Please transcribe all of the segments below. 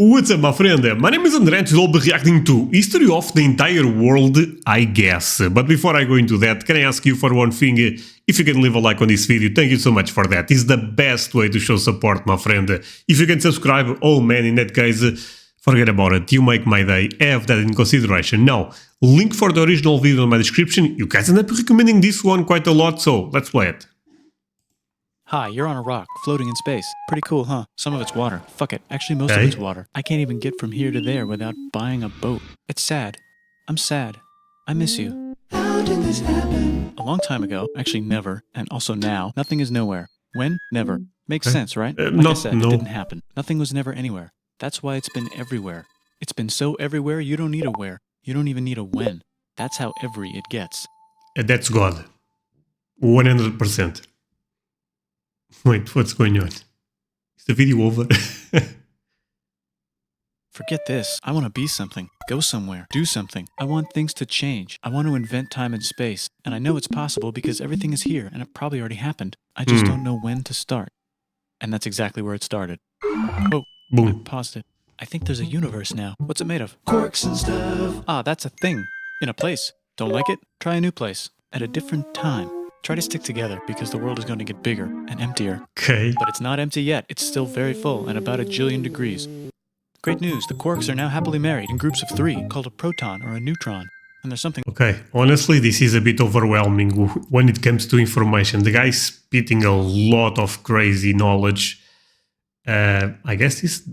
What's up, my friend? My name is André and today I'll be reacting to History of the Entire World, I guess. But before I go into that, can I ask you for one thing? If you can leave a like on this video, thank you so much for that. It's the best way to show support, my friend. If you can subscribe, oh man, in that case, forget about it. You make my day. Have that in consideration. Now, link for the original video in my description. You guys end up recommending this one quite a lot, so let's play it. Hi, you're on a rock, floating in space. Pretty cool, huh? Some of it's water. Fuck it. Actually, most of Okay. it's water. I can't even get from here to there without buying a boat. It's sad. I'm sad. I miss you. How did this happen? A long time ago. Actually, never. And also now. Nothing is nowhere. When? Never. Makes sense, right? Like I said, it didn't happen. Nothing was never anywhere. That's why it's been everywhere. It's been so everywhere, you don't need a where. You don't even need a when. That's how every it gets. That's God. 100%. Wait, what's going on? Is the video over? Forget this. I want to be something. Go somewhere. Do something. I want things to change. I want to invent time and space. And I know it's possible because everything is here and it probably already happened. I just don't know when to start. And that's exactly where it started. Oh, Boom. I paused it. I think there's a universe now. What's it made of? Corks and stuff. Ah, that's a thing. In a place. Don't like it? Try a new place. At a different time. Try to stick together because the world is going to get bigger and emptier. Okay. But it's not empty yet. It's still very full and about 1 jillion degrees. Great news. The quarks are now happily married in groups of 3 called a proton or a neutron. And there's something... Okay, honestly, this is a bit overwhelming when it comes to information. The guy's spitting a lot of crazy knowledge. I guess this,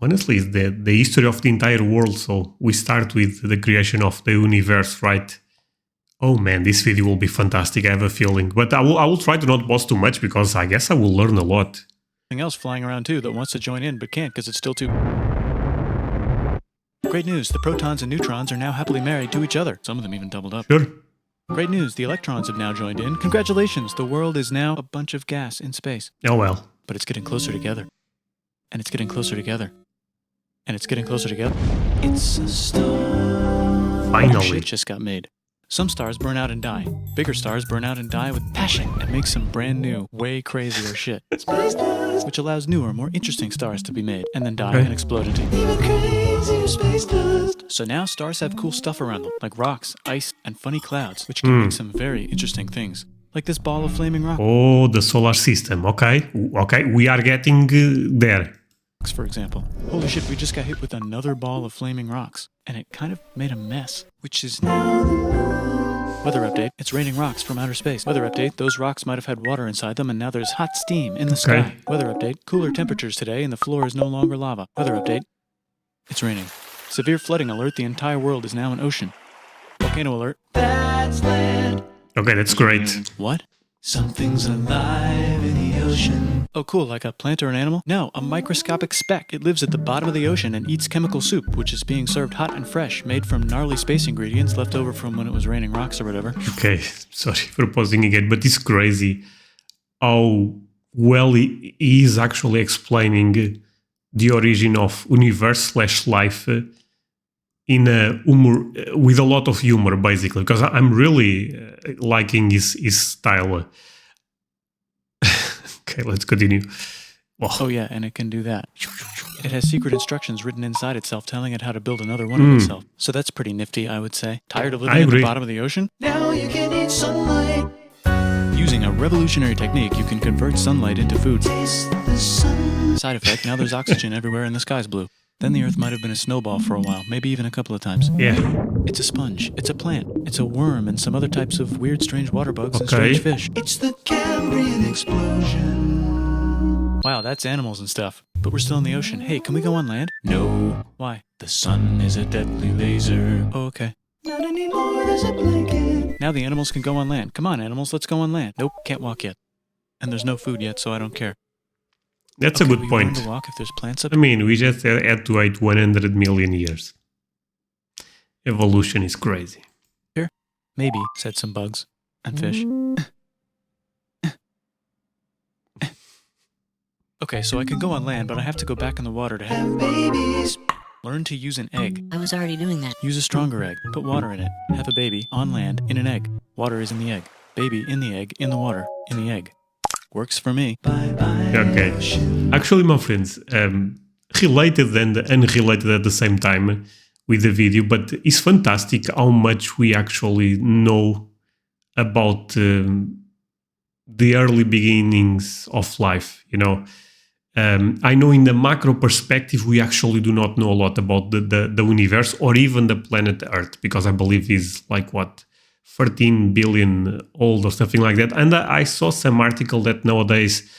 honestly, is the history of the entire world. So we start with the creation of the universe, right? Oh man, this video will be fantastic, I have a feeling. But I will try to not boast too much because I guess I will learn a lot. Something else flying around too that wants to join in but can't because it's still too... Great news. The protons and neutrons are now happily married to each other. Some of them even doubled up. Sure. Great news. The electrons have now joined in. Congratulations. The world is now a bunch of gas in space. Oh well. But it's getting closer together. And it's getting closer together. And it's getting closer together. It's a star. Finally. Shit just got made. Some stars burn out and die. Bigger stars burn out and die with passion and make some brand new, way crazier shit. Which allows newer, more interesting stars to be made and then die and explode into even crazier space dust. So now stars have cool stuff around them, like rocks, ice, and funny clouds, which can make some very interesting things. Like this ball of flaming rock. Oh, the solar system. Okay. Okay, we are getting there. For example. Holy shit, we just got hit with another ball of flaming rocks. And it kind of made a mess, which is now... Weather update, it's raining rocks from outer space. Weather update, those rocks might have had water inside them and now there's hot steam in the sky. Weather update, cooler temperatures today and the floor is no longer lava. Weather update, it's raining. Severe flooding alert, the entire world is now an ocean. Volcano alert, that's land. Okay, that's great. What? Something's alive in the ocean. Oh cool, like a plant or an animal? No, a microscopic speck. It lives at the bottom of the ocean and eats chemical soup, which is being served hot and fresh, made from gnarly space ingredients left over from when it was raining rocks or whatever. Okay, sorry for pausing again, but it's crazy how well he is actually explaining the origin of universe/life in a humor, with a lot of humor, basically, because I'm really liking his style. Okay, let's continue. Oh yeah, and it can do that. It has secret instructions written inside itself telling it how to build another one of itself. So that's pretty nifty, I would say. Tired of living at the bottom of the ocean? Now you can eat sunlight. Using a revolutionary technique, you can convert sunlight into food. Side effect, now there's oxygen everywhere and the sky's blue. Then the Earth might have been a snowball for a while, maybe even a couple of times. Yeah. It's a sponge, it's a plant, it's a worm and some other types of weird strange water bugs and strange fish. It's the Cambrian explosion. Wow, that's animals and stuff. But we're still in the ocean. Hey, can we go on land? No. Why? The sun is a deadly laser. Oh, okay. Not anymore, there's a blanket. Now the animals can go on land. Come on, animals, let's go on land. Nope, can't walk yet. And there's no food yet, so I don't care. That's a good point. To walk if there's plants up? I mean, we just had to wait 100 million years. Evolution is crazy. Here? Maybe, said some bugs. And fish. Okay, so I can go on land, but I have to go back in the water to have babies. Learn to use an egg. I was already doing that. Use a stronger egg. Put water in it. Have a baby on land in an egg. Water is in the egg. Baby in the egg, in the water, in the egg. Works for me. Bye bye. Okay. Actually, my friends, related and unrelated at the same time with the video, but it's fantastic how much we actually know about the early beginnings of life, you know. I know in the macro perspective, we actually do not know a lot about the universe or even the planet Earth, because I believe is like, what, 13 billion old or something like that. And I saw some article that nowadays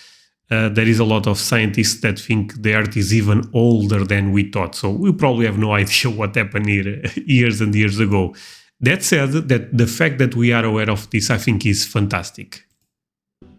there is a lot of scientists that think the Earth is even older than we thought. So we probably have no idea what happened here years and years ago. That said, that the fact that we are aware of this, I think, is fantastic.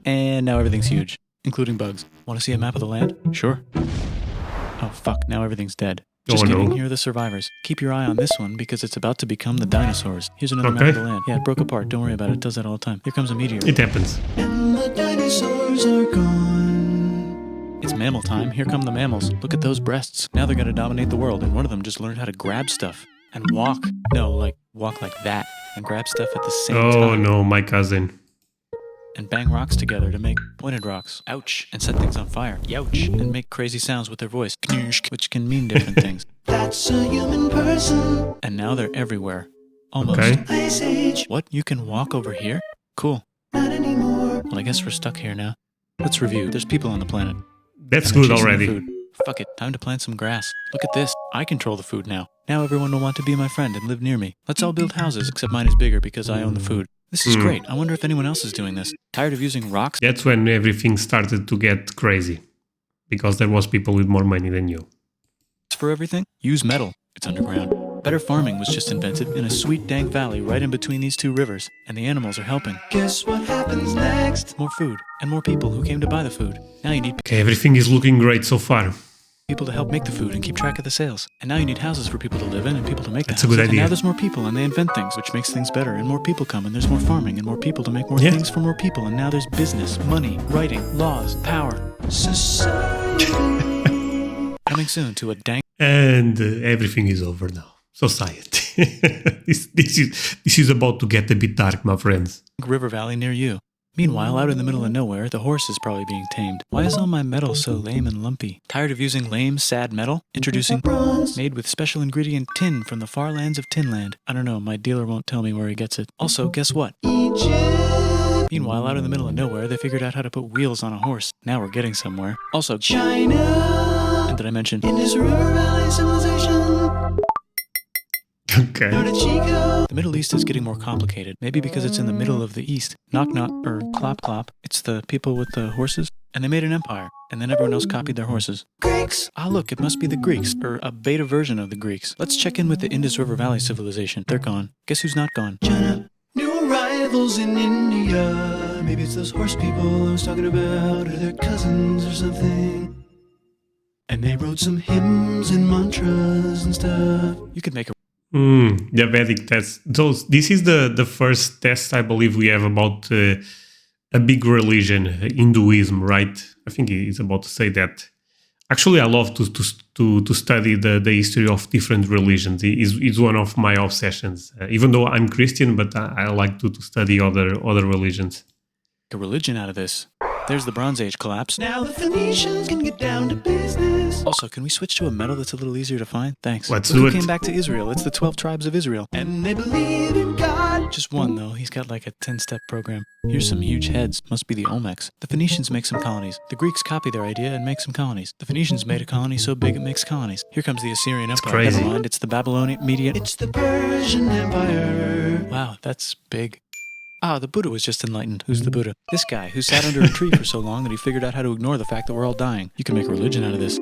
And now everything's huge, including bugs. Want to see a map of the land? Sure. Oh, fuck, now everything's dead. Just kidding, here are the survivors. Keep your eye on this one because it's about to become the dinosaurs. Here's another map of the land. Yeah, it broke apart. Don't worry about it. It does that all the time. Here comes a meteor. It happens. And the dinosaurs are gone. It's mammal time. Here come the mammals. Look at those breasts. Now they're going to dominate the world, and one of them just learned how to grab stuff and walk. No, like walk like that and grab stuff at the same time. Oh no, my cousin. And bang rocks together to make pointed rocks. Ouch. And set things on fire. Youch. And make crazy sounds with their voice. Knirsch, which can mean different things. That's a human person. And now they're everywhere. Almost. Okay. Ice Age. What? You can walk over here? Cool. Not anymore. Well, I guess we're stuck here now. Let's review. There's people on the planet. That's good already. Food. Fuck it. Time to plant some grass. Look at this. I control the food now. Now everyone will want to be my friend and live near me. Let's all build houses, except mine is bigger because I own the food. This is great. I wonder if anyone else is doing this. Tired of using rocks? That's when everything started to get crazy, because there was people with more money than you. For everything? Use metal. It's underground. Better farming was just invented in a sweet dank valley right in between these two rivers, and the animals are helping. Guess what happens next? More food, and more people who came to buy the food. Now you need Okay, everything is looking great so far. people to help make the food and keep track of the sales. And now you need houses for people to live in and people to make the That's a houses. good And idea. now there's more people and they invent things, which makes things better. And more people come and there's more farming and more people to make more things for more people. And now there's business, money, writing, laws, power. Society. Coming soon to a dank... And everything is over now. Society. this is about to get a bit dark, my friends. river valley near you. Meanwhile, out in the middle of nowhere, the horse is probably being tamed. Why is all my metal so lame and lumpy? Tired of using lame, sad metal? Introducing bronze, made with special ingredient tin from the far lands of Tinland. I don't know, my dealer won't tell me where he gets it. Also, guess what? Egypt! Meanwhile, out in the middle of nowhere, they figured out how to put wheels on a horse. Now we're getting somewhere. Also, China! And did I mention Indus River Valley Civilization? Okay. The Middle East is getting more complicated. Maybe because it's in the middle of the East. Knock knock, or clop clop. It's the people with the horses. And they made an empire. And then everyone else copied their horses. Greeks! Ah look, it must be the Greeks. Or a beta version of the Greeks. Let's check in with the Indus River Valley civilization. They're gone. Guess who's not gone? China. New arrivals in India. Maybe it's those horse people I was talking about. Or their cousins or something. And they wrote some hymns and mantras and stuff. You could make a The Vedic test. This is the first test I believe we have about a big religion, Hinduism, right? I think it's about to say that. Actually, I love to study the history of different religions. It's one of my obsessions. Even though I'm Christian, but I like to study other religions. A religion out of this. There's the Bronze Age collapse. Now the Phoenicians can get down to business. Also, can we switch to a metal that's a little easier to find? Thanks. Let's Look do who it. came back to Israel. It's the 12 tribes of Israel. And they believe in God. Just one, though. He's got like a 10-step program. Here's some huge heads. Must be the Olmecs. The Phoenicians make some colonies. The Greeks copy their idea and make some colonies. The Phoenicians made a colony so big it makes colonies. Here comes the Assyrian Empire. crazy. Never mind, it's the Babylonian Median. It's the Persian Empire. Wow, that's big. Ah, the Buddha was just enlightened. Who's the Buddha? This guy, who sat under a tree for so long that he figured out how to ignore the fact that we're all dying. You can make a religion out of this.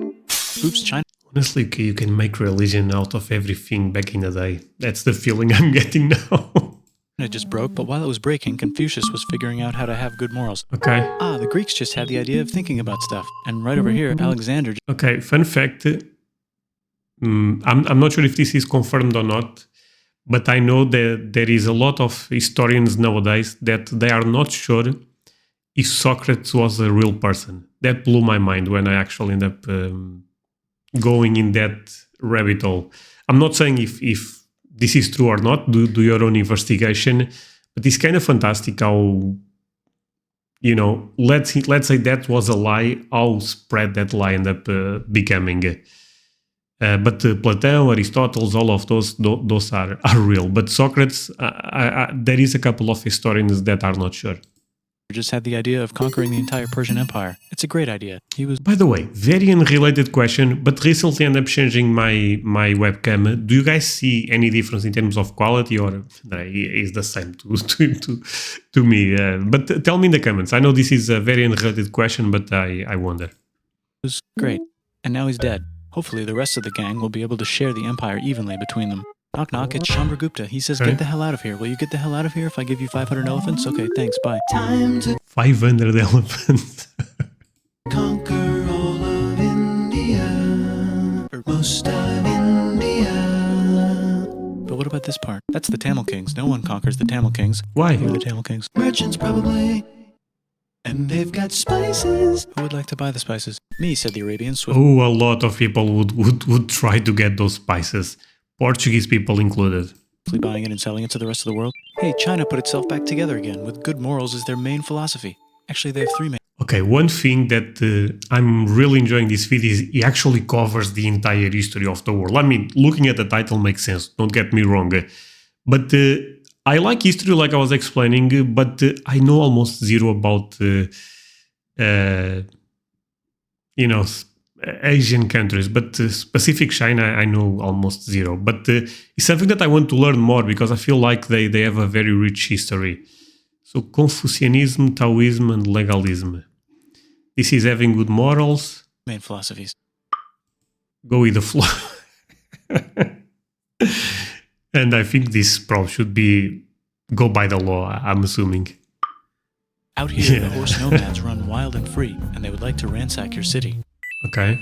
Oops, China. Honestly, you can make religion out of everything back in the day. That's the feeling I'm getting now. It just broke, but while it was breaking, Confucius was figuring out how to have good morals. Okay. Ah, the Greeks just had the idea of thinking about stuff. And right over here, Alexander... Okay, fun fact. I'm not sure if this is confirmed or not, but I know that there is a lot of historians nowadays that they are not sure if Socrates was a real person. That blew my mind when I actually ended up going in that rabbit hole. I'm not saying if this is true or not, do your own investigation, but it's kind of fantastic how, let's say that was a lie, how spread that lie ended up becoming. But Plato, Aristotle, all of those are real. But Socrates, there is a couple of historians that are not sure. Just had the idea of conquering the entire Persian Empire. It's a great idea. He was... By the way, very unrelated question, but recently ended up changing my webcam. Do you guys see any difference in terms of quality, or is the same to me? But tell me in the comments. I know this is a very unrelated question, but I wonder. It was great. And now he's dead. Hopefully the rest of the gang will be able to share the empire evenly between them. Knock knock, it's Chandragupta. He says, get the hell out of here. Will you get the hell out of here if I give you 500 elephants? Okay, thanks, bye. Time to 500 elephants. conquer all of India. Or most of India. But what about this part? That's the Tamil Kings. No one conquers the Tamil Kings. Why? Who are the Tamil Kings? Merchants, probably. And they've got spices. Who would like to buy the spices? Me, said the Arabians. Oh, a lot of people would try to get those spices. Portuguese people included. Buying it and selling it to the rest of the world. Hey, China put itself back together again with good morals as their main philosophy. Actually, they have 3 main. Okay, one thing that I'm really enjoying this video is it actually covers the entire history of the world. I mean, looking at the title makes sense, don't get me wrong. But I like history like I was explaining, but I know almost zero about, Asian countries, but specific China, I know almost zero. But it's something that I want to learn more because I feel like they have a very rich history. So Confucianism, Taoism, and legalism. This is having good morals. Main philosophies. Go with the flow. And I think this probably should be go by the law, I'm assuming. Out here, the horse nomads run wild and free, and they would like to ransack your city. Okay.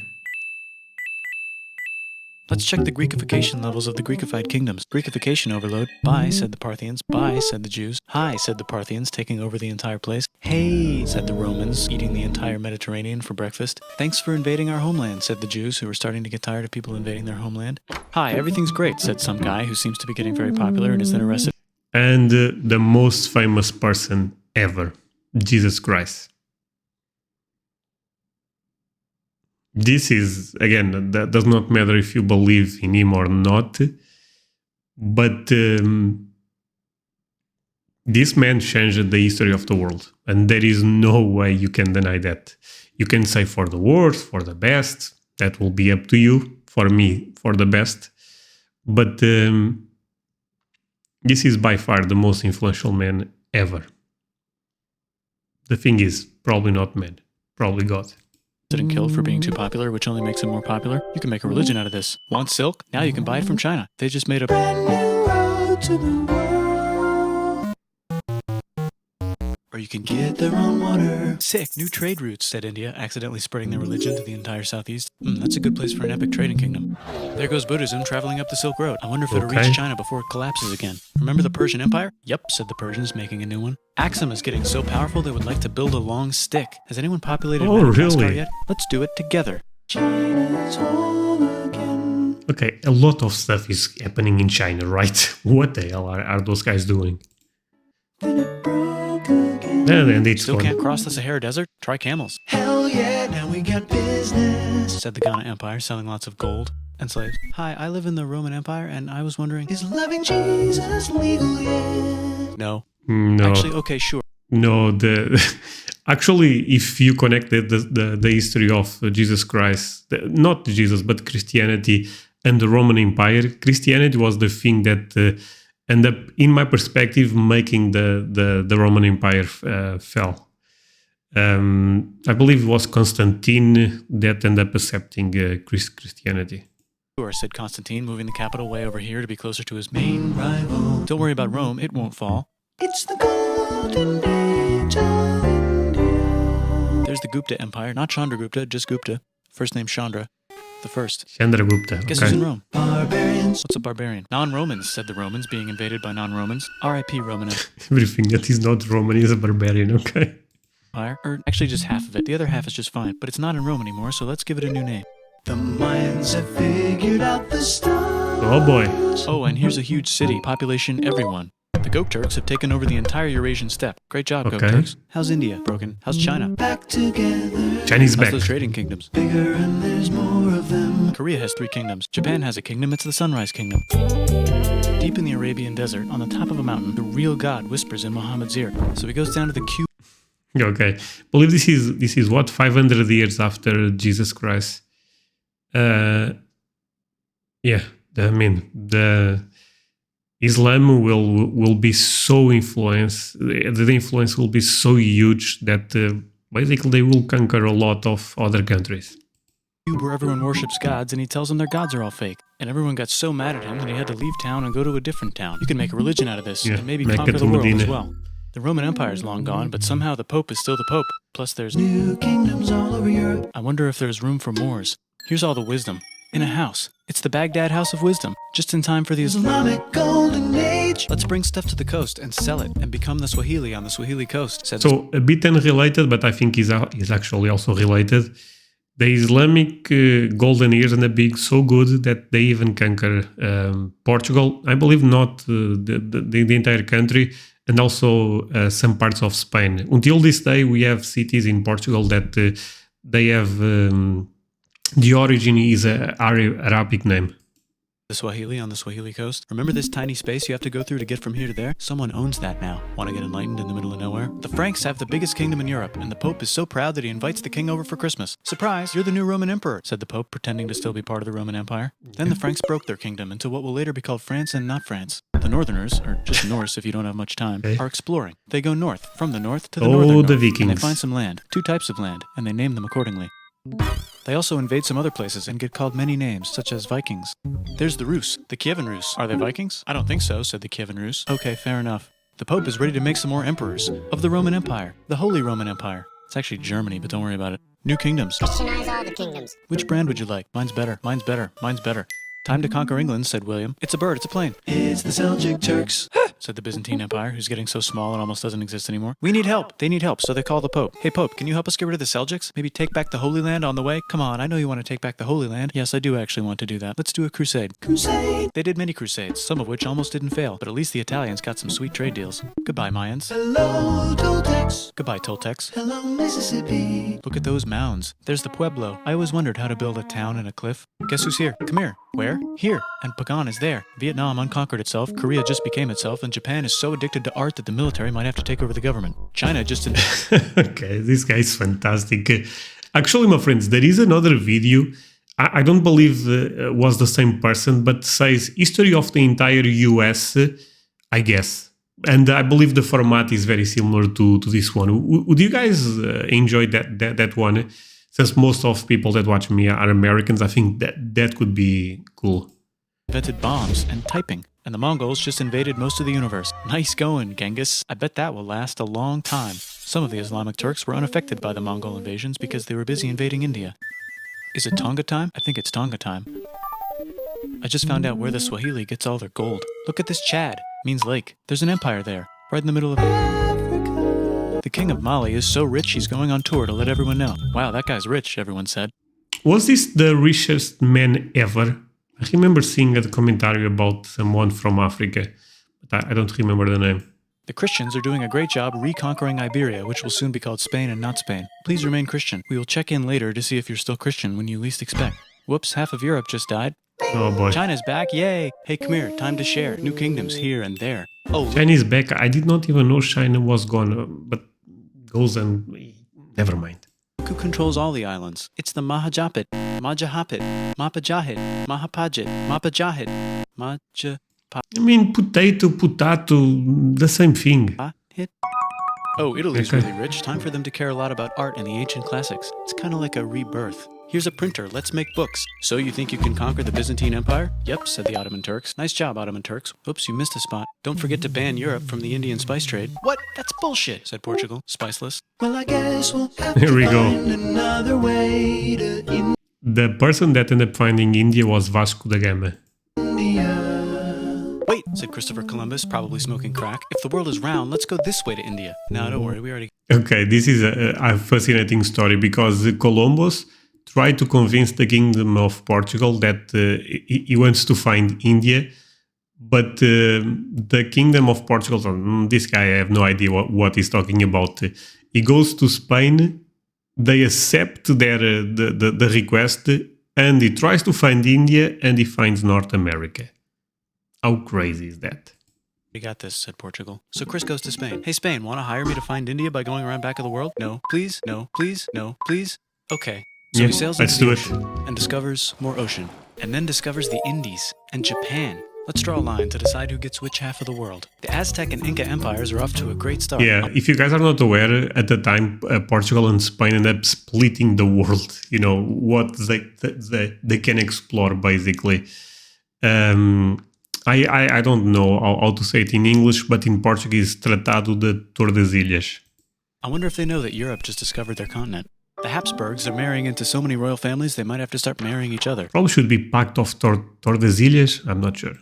Let's check the Greekification levels of the Greekified kingdoms. Greekification overload. Bye, said the Parthians. Bye, said the Jews. Hi, said the Parthians, taking over the entire place. Hey, said the Romans, eating the entire Mediterranean for breakfast. Thanks for invading our homeland, said the Jews, who were starting to get tired of people invading their homeland. Hi, everything's great, said some guy who seems to be getting very popular and is then arrested. And the most famous person ever, Jesus Christ. This is, again, that does not matter if you believe in him or not, but this man changed the history of the world, and there is no way you can deny that. You can say for the worst, for the best, that will be up to you. For me, for the best. But this is by far the most influential man ever. The thing is, probably not man, probably God. And killed for being too popular, which only makes him more popular. You can make a religion out of this. Want silk? Now you can buy it from China. They just made a brand new road to the world. Or you can get their own water. Sick, new trade routes, said India, accidentally spreading their religion to the entire southeast. That's a good place for an epic trading kingdom. There goes Buddhism traveling up the Silk Road. I wonder if it'll reach China before it collapses again. Remember the Persian Empire? Yep, said the Persians, making a new one. Axum is getting so powerful they would like to build a long stick. Has anyone populated Madagascar yet? Let's do it together. China's home again. Okay, a lot of stuff is happening in China, right? What the hell are those guys doing? Then it broke again. And it's Still can't cross the Sahara Desert? Try camels. Hell yeah, now we got business, said the Ghana Empire, selling lots of gold and slaves. Hi, I live in the Roman Empire, and I was wondering, is loving Jesus legal yet? No. No. Actually, okay, sure. No, actually, if you connect the history of Jesus Christ, not Jesus, but Christianity and the Roman Empire, Christianity was the thing that ended up, in my perspective, making the Roman Empire fell. I believe it was Constantine that ended up accepting Christianity. Sure, said Constantine, moving the capital way over here to be closer to his main rival. Don't worry about Rome, it won't fall. It's the golden age of India. There's the Gupta Empire, not Chandragupta, just Gupta. First name Chandra. The first. Chandragupta. Guess who's in Rome? Barbarians. What's a barbarian? Non-Romans, said the Romans, being invaded by non-Romans. R.I.P. Roman Empire. Everything that is not Roman is a barbarian, okay? Or actually just half of it. The other half is just fine. But it's not in Rome anymore, so let's give it a new name. The Mayans have figured out the stars. Oh boy. Oh, and here's a huge city, population everyone. The Gok Turks have taken over the entire Eurasian steppe. Great job, Gok Turks. How's India? Broken. How's China? Back together. China's back. How's those trading kingdoms? Bigger and there's more of them. Korea has 3 kingdoms. Japan has a kingdom, it's the Sunrise Kingdom. Deep in the Arabian desert, on the top of a mountain, the real God whispers in Muhammad's ear. So he goes down to the queue. Okay, believe this is what, 500 years after Jesus Christ. Yeah, I mean the Islam will be so influenced. The influence will be so huge that basically they will conquer a lot of other countries. Where everyone worships gods, and he tells them their gods are all fake. And everyone got so mad at him that he had to leave town and go to a different town. You can make a religion out of this, and maybe conquer the world as well. The Roman Empire is long gone, but somehow the Pope is still the Pope. Plus there's new kingdoms all over Europe. I wonder if there's room for Moors. Here's all the wisdom. In a house. It's the Baghdad House of Wisdom. Just in time for the Islamic Golden Age. Let's bring stuff to the coast and sell it and become the Swahili on the Swahili coast. So a bit unrelated, but I think is actually also related. The Islamic golden years and big so good that they even conquer Portugal. I believe not the entire country, and also some parts of Spain. Until this day, we have cities in Portugal that they have the origin is an Arabic name. The Swahili on the Swahili coast. Remember this tiny space you have to go through to get from here to there? Someone owns that now. Want to get enlightened in the middle of nowhere? The Franks have the biggest kingdom in Europe, and the Pope is so proud that he invites the king over for Christmas. Surprise, you're the new Roman Emperor, said the Pope, pretending to still be part of the Roman Empire. Then the Franks broke their kingdom into what will later be called France and not France. The Northerners, or just Norse if you don't have much time, are exploring. They go north, from the north to the northern north, Vikings. and they find some land, 2 types of land, and they name them accordingly. They also invade some other places and get called many names, such as Vikings. There's the Rus, the Kievan Rus. Are they Vikings? I don't think so, said the Kievan Rus. Okay, fair enough. The Pope is ready to make some more emperors of the Roman Empire, the Holy Roman Empire. It's actually Germany, but don't worry about it. New kingdoms. Christianize all the kingdoms. Which brand would you like? Mine's better, mine's better, mine's better. Time to conquer England, said William. It's a bird, it's a plane. It's the Seljuk Turks, said the Byzantine Empire, who's getting so small it almost doesn't exist anymore. We need help. They need help, so they call the Pope. Hey, Pope, can you help us get rid of the Seljuks? Maybe take back the Holy Land on the way? Come on, I know you want to take back the Holy Land. Yes, I do actually want to do that. Let's do a crusade. Crusade! They did many crusades, some of which almost didn't fail, but at least the Italians got some sweet trade deals. Goodbye, Mayans. Hello, Toltecs. Goodbye, Toltecs. Hello, Mississippi. Look at those mounds. There's the Pueblo. I always wondered how to build a town in a cliff. Guess who's here? Come here. Where? Here. And Pagan is there. Vietnam unconquered itself, Korea just became itself, and Japan is so addicted to art that the military might have to take over the government. China just... Okay, this guy is fantastic. Actually, my friends, there is another video. I don't believe was the same person, but says history of the entire US, I guess. And I believe the format is very similar to this one. Would you guys enjoy that one? Since most of people that watch me are Americans, I think that could be cool. Invented bombs and typing, and the Mongols just invaded most of the universe. Nice going, Genghis. I bet that will last a long time. Some of the Islamic Turks were unaffected by the Mongol invasions because they were busy invading India. Is it Tonga time? I think it's Tonga time. I just found out where the Swahili gets all their gold. Look at this Chad. Means lake. There's an empire there, right in the middle of Africa. The king of Mali is so rich he's going on tour to let everyone know. Wow, that guy's rich, everyone said. Was this the richest man ever? I remember seeing a commentary about someone from Africa, but I don't remember the name. The Christians are doing a great job reconquering Iberia, which will soon be called Spain and not Spain. Please remain Christian. We will check in later to see if you're still Christian when you least expect. Whoops, half of Europe just died. Oh boy. China's back, yay! Hey, come here, time to share. New kingdoms here and there. Oh, China's back. I did not even know China was gone, but goes and never mind. Look who controls all the islands. It's the Mahajapit, Majahapit, Mapajahit, Mahapajit, Mapajahit, Maja... I mean, potato, the same thing. Hit. Oh, Italy's really rich. Time for them to care a lot about art and the ancient classics. It's kind of like a rebirth. Here's a printer. Let's make books. So you think you can conquer the Byzantine Empire? Yep, said the Ottoman Turks. Nice job, Ottoman Turks. Oops, you missed a spot. Don't forget to ban Europe from the Indian spice trade. What? That's bullshit, said Portugal, spiceless. Well, I guess we'll have Here we to go. find another way to The person that ended up finding India was Vasco da Gama. India. Wait, said Christopher Columbus, probably smoking crack. If the world is round, let's go this way to India. No, don't worry, we already... Okay, this is a fascinating story because Columbus tried to convince the Kingdom of Portugal that he wants to find India, but the Kingdom of Portugal, this guy, I have no idea what he's talking about. He goes to Spain, they accept their the request, and he tries to find India and he finds North America. How crazy is that? We got this, said Portugal. So Chris goes to Spain. Hey, Spain, want to hire me to find India by going around back of the world? No, please, no, please, no, please. Okay. So Yeah, he sails let's into do the it. ocean and discovers more ocean, and then discovers the Indies and Japan. Let's draw a line to decide who gets which half of the world. The Aztec and Inca empires are off to a great start. Yeah, if you guys are not aware, at the time, Portugal and Spain ended up splitting the world. You know, what they can explore, basically. I don't know how to say it in English, but in Portuguese, Tratado de Tordesilhas. I wonder if they know that Europe just discovered their continent. The Habsburgs are marrying into so many royal families they might have to start marrying each other. Probably should be Pact of Tordesilhas. I'm not sure.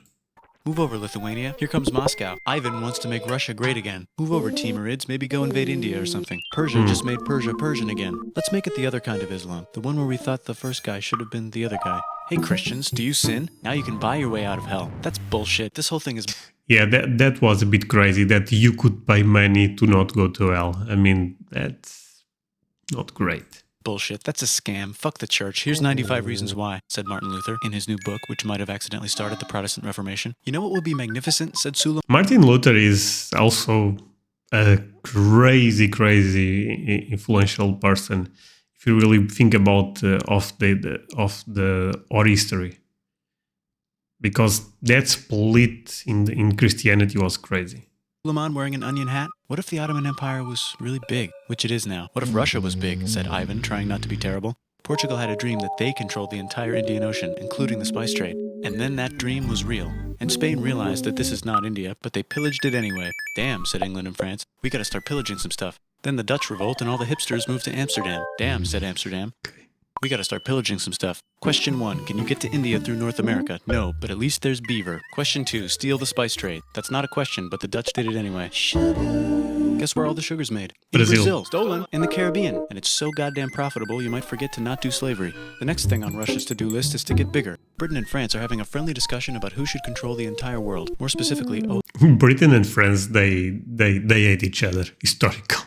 Move over, Lithuania. Here comes Moscow. Ivan wants to make Russia great again. Move over, Timurids. Maybe go invade India or something. Persia just made Persia Persian again. Let's make it the other kind of Islam. The one where we thought the first guy should have been the other guy. Hey, Christians, do you sin? Now you can buy your way out of hell. That's bullshit. This whole thing is... Yeah, that was a bit crazy, that you could pay money to not go to hell. I mean, that's not great. Bullshit. That's a scam. Fuck the church. Here's 95 reasons why, said Martin Luther in his new book, which might have accidentally started the Protestant Reformation. You know what would be magnificent, said Suleiman. Martin Luther is also a crazy influential person. If you really think about of our history, because that split in Christianity was crazy. Suleiman wearing an onion hat? What if the Ottoman Empire was really big, which it is now? What if Russia was big, said Ivan, trying not to be terrible. Portugal had a dream that they controlled the entire Indian Ocean, including the spice trade. And then that dream was real. And Spain realized that this is not India, but they pillaged it anyway. Damn, said England and France. We gotta start pillaging some stuff. Then the Dutch revolt and all the hipsters moved to Amsterdam. Damn, said Amsterdam. We gotta start pillaging some stuff. Question 1, can you get to India through North America? No, but at least there's beaver. Question 2, steal the spice trade. That's not a question, but the Dutch did it anyway. Guess where all the sugar's made? In Brazil. Stolen. In the Caribbean. And it's so goddamn profitable you might forget to not do slavery. The next thing on Russia's to-do list is to get bigger. Britain and France are having a friendly discussion about who should control the entire world. More specifically, Britain and France, they hate each other. Historical.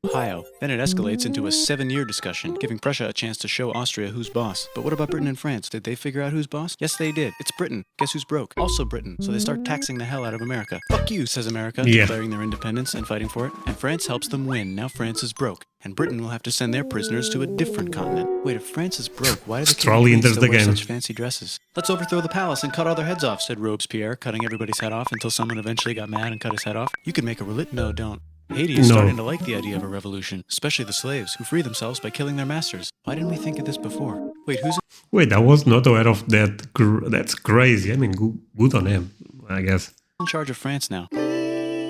Ohio. Then it escalates into a 7-year discussion, giving Prussia a chance to show Austria who's boss. But what about Britain and France? Did they figure out who's boss? Yes, they did. It's Britain. Guess who's broke? Also Britain. So they start taxing the hell out of America. Fuck you, says America, declaring their independence and fighting for it. And France helps them win. Now France is broke. And Britain will have to send their prisoners to a different continent. Wait, if France is broke, why do they still wear such fancy dresses? Let's overthrow the palace and cut all their heads off, said Robespierre, cutting everybody's head off until someone eventually got mad and cut his head off. You could make a No, don't. Haiti is starting to like the idea of a revolution, especially the slaves, who free themselves by killing their masters. Why didn't we think of this before? Wait, I was not aware of that. That's crazy. I mean, good on him, I guess. In charge of France now,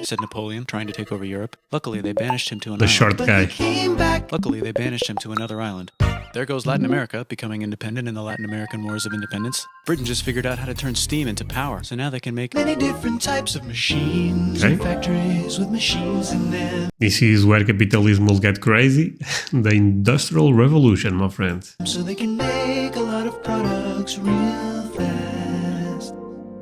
said Napoleon, trying to take over Europe. Luckily, they banished him to an The island. short guy. Luckily, they banished him to another island. There goes Latin America, becoming independent in the Latin American Wars of Independence. Britain just figured out how to turn steam into power, so now they can make many different types of machines and factories with machines in them. This is where capitalism will get crazy. The Industrial Revolution, my friends. So they can make a lot of products real fast.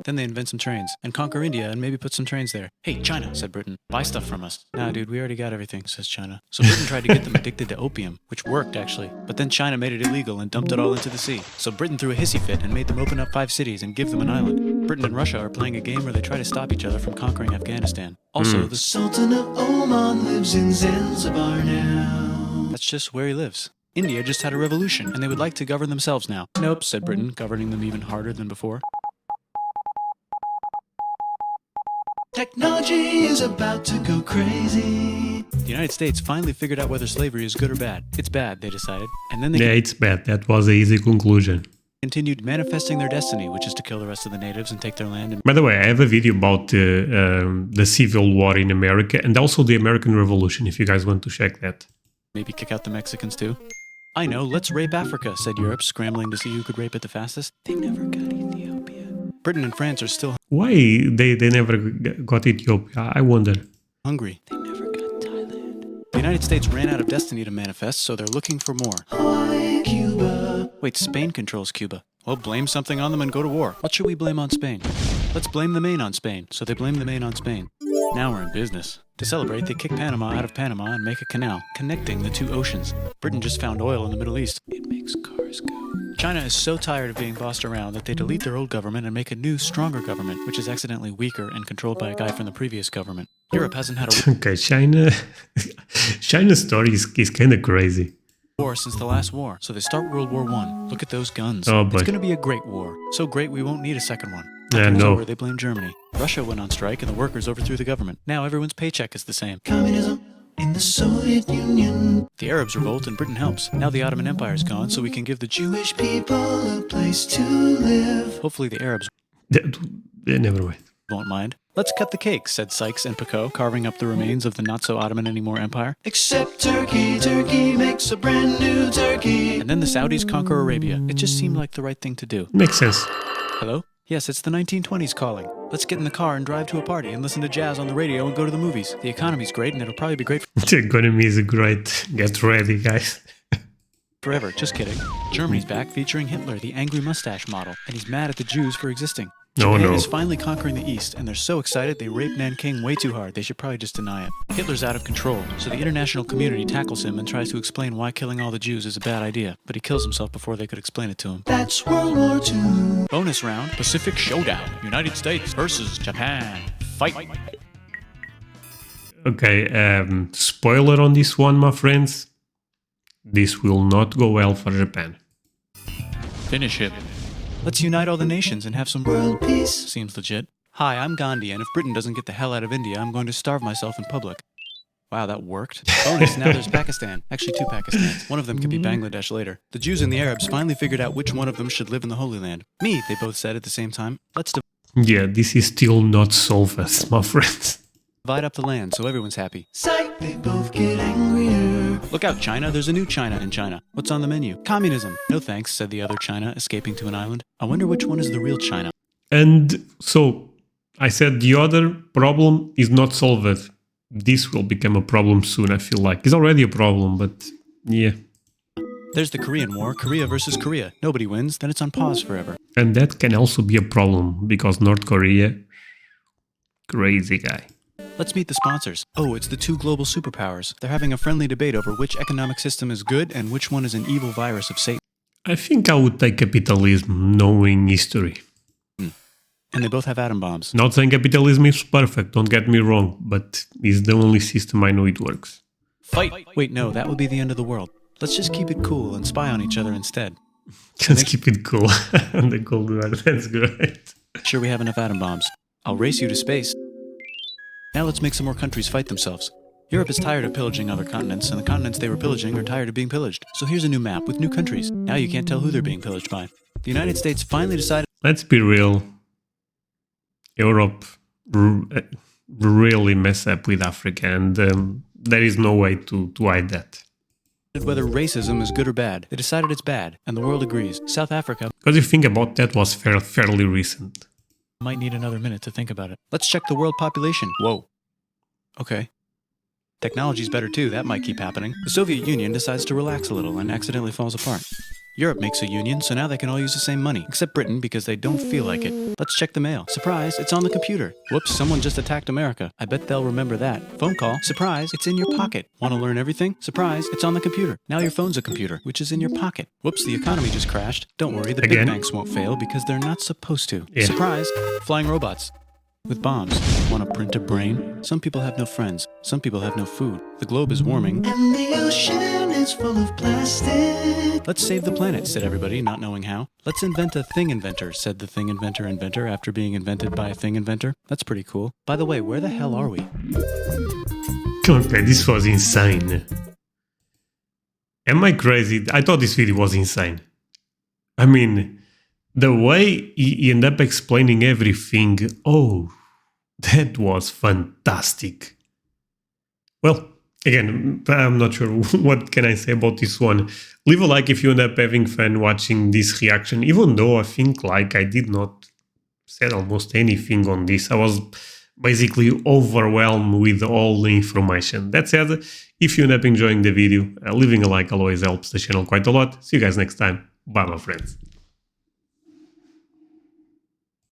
Then they invent some trains and conquer India and maybe put some trains there. Hey, China, said Britain, buy stuff from us. Nah, dude, we already got everything, says China. So Britain tried to get them addicted to opium, which worked, actually. But then China made it illegal and dumped it all into the sea. So Britain threw a hissy fit and made them open up 5 cities and give them an island. Britain and Russia are playing a game where they try to stop each other from conquering Afghanistan. Also, the Sultan of Oman lives in Zanzibar now. That's just where he lives. India just had a revolution, and they would like to govern themselves now. Nope, said Britain, governing them even harder than before. Technology is about to go crazy. The United States finally figured out whether slavery is good or bad. It's bad, they decided. And then they it's bad. That was an easy conclusion. Continued manifesting their destiny, which is to kill the rest of the natives and take their land. By the way, I have a video about the Civil War in America and also the American Revolution, if you guys want to check that. Maybe kick out the Mexicans too? I know, let's rape Africa, said Europe, scrambling to see who could rape it the fastest. They never got Ethiopia. Britain and France are still... Why they never got Ethiopia? I wonder. Hungry. They never got Thailand. The United States ran out of destiny to manifest, so they're looking for more. Hi, Cuba. Wait, Spain controls Cuba. Well, blame something on them and go to war. What should we blame on Spain? Let's blame the Maine on Spain. So they blame the Maine on Spain. Now we're in business. To celebrate, they kick Panama out of Panama and make a canal, connecting the two oceans. Britain just found oil in the Middle East. It makes cars go. China is so tired of being bossed around that they delete their old government and make a new, stronger government, which is accidentally weaker and controlled by a guy from the previous government. Europe hasn't had a Okay, China's story is kind of crazy. war since the last war, so they start World War I. Look at those guns. Oh, boy. It's going to be a great war. So great we won't need a second one. Yeah, After it's no. over, they blame Germany. Russia went on strike and the workers overthrew the government. Now everyone's paycheck is the same. Communism in the Soviet Union. The Arabs revolt and Britain helps. Now the Ottoman Empire's gone, so we can give the Jewish people a place to live. Hopefully the Arabs Never mind. won't mind. Let's cut the cake, said Sykes and Picot, carving up the remains of the not-so-Ottoman-anymore empire. Except Turkey, Turkey makes a brand new Turkey. And then the Saudis conquer Arabia. It just seemed like the right thing to do. Makes sense. Hello? Yes, it's the 1920s calling. Let's get in the car and drive to a party and listen to jazz on the radio and go to the movies. The economy's great and it'll probably be great The economy is great. Get ready, guys. forever. Just kidding. Germany's back featuring Hitler, the angry mustache model, and he's mad at the Jews for existing. Oh, Japan no. is finally conquering the East, and they're so excited they raped Nanking way too hard. They should probably just deny it. Hitler's out of control, so the international community tackles him and tries to explain why killing all the Jews is a bad idea, but he kills himself before they could explain it to him. That's World War II. Bonus round, Pacific Showdown, United States versus Japan. Fight! Okay, spoiler on this one, my friends. This will not go well for Japan. Finish it. Let's unite all the nations and have some World peace. Seems legit. Hi, I'm Gandhi, and if Britain doesn't get the hell out of India, I'm going to starve myself in public. Wow, that worked. Bonus, now there's Pakistan. Actually, two Pakistans. One of them could be Bangladesh later. The Jews and the Arabs finally figured out which one of them should live in the Holy Land. Me, they both said at the same time. Let's Yeah, this is still not solved, my friends. divide up the land so everyone's happy. Sight, they both get angrier. Look out, China. There's a new China in China. What's on the menu? Communism. No thanks, said the other China, escaping to an island. I wonder which one is the real China. And so, I said the other problem is not solved. This will become a problem soon, I feel like. It's already a problem, but yeah. There's the Korean War, Korea versus Korea. Nobody wins, then it's on pause forever. And that can also be a problem, because North Korea... Crazy guy. Let's meet the sponsors. Oh, it's the two global superpowers. They're having a friendly debate over which economic system is good and which one is an evil virus of Satan. I think I would take capitalism, knowing history. And they both have atom bombs. Not saying capitalism is perfect, don't get me wrong, but it's the only system I know it works. Fight! Wait, no, that would be the end of the world. Let's just keep it cool and spy on each other instead. Just keep it cool. And the Cold War, that's great. Sure, we have enough atom bombs. I'll race you to space. Now let's make some more countries fight themselves. Europe is tired of pillaging other continents, and the continents they were pillaging are tired of being pillaged. So here's a new map with new countries. Now you can't tell who they're being pillaged by. The United States finally decided... Let's be real. Europe really mess up with Africa, and there is no way to hide that. whether racism is good or bad. They decided it's bad, and the world agrees. South Africa Because if you think about that, was fairly recent. might need another minute to think about it. Let's check the world population. Whoa. Okay. Technology's better too, that might keep happening. The Soviet Union decides to relax a little and accidentally falls apart. Europe makes a union, so now they can all use the same money, except Britain because they don't feel like it. Let's check the mail. Surprise, it's on the computer. Whoops, someone just attacked America. I bet they'll remember that. Phone call. Surprise, it's in your pocket. Want to learn everything? Surprise, it's on the computer. Now your phone's a computer, which is in your pocket. Whoops, the economy just crashed. Don't worry, the Again? big banks won't fail because they're not supposed to. Yeah. Surprise, flying robots. With bombs. Want to print a brain? Some people have no friends. Some people have no food. The globe is warming. And the ocean is full of plastic. Let's save the planet, said everybody, not knowing how. Let's invent a thing inventor, said the thing inventor after being invented by a thing inventor. That's pretty cool. By the way, where the hell are we? Okay, this was insane. Am I crazy? I thought this video was insane. I mean, the way he ended up explaining everything, oh, that was fantastic. Well, again, I'm not sure what can I say about this one. Leave a like if you end up having fun watching this reaction, even though I think like I did not say almost anything on this. I was basically overwhelmed with all the information. That said, if you end up enjoying the video, leaving a like always helps the channel quite a lot. See you guys next time. Bye, my friends.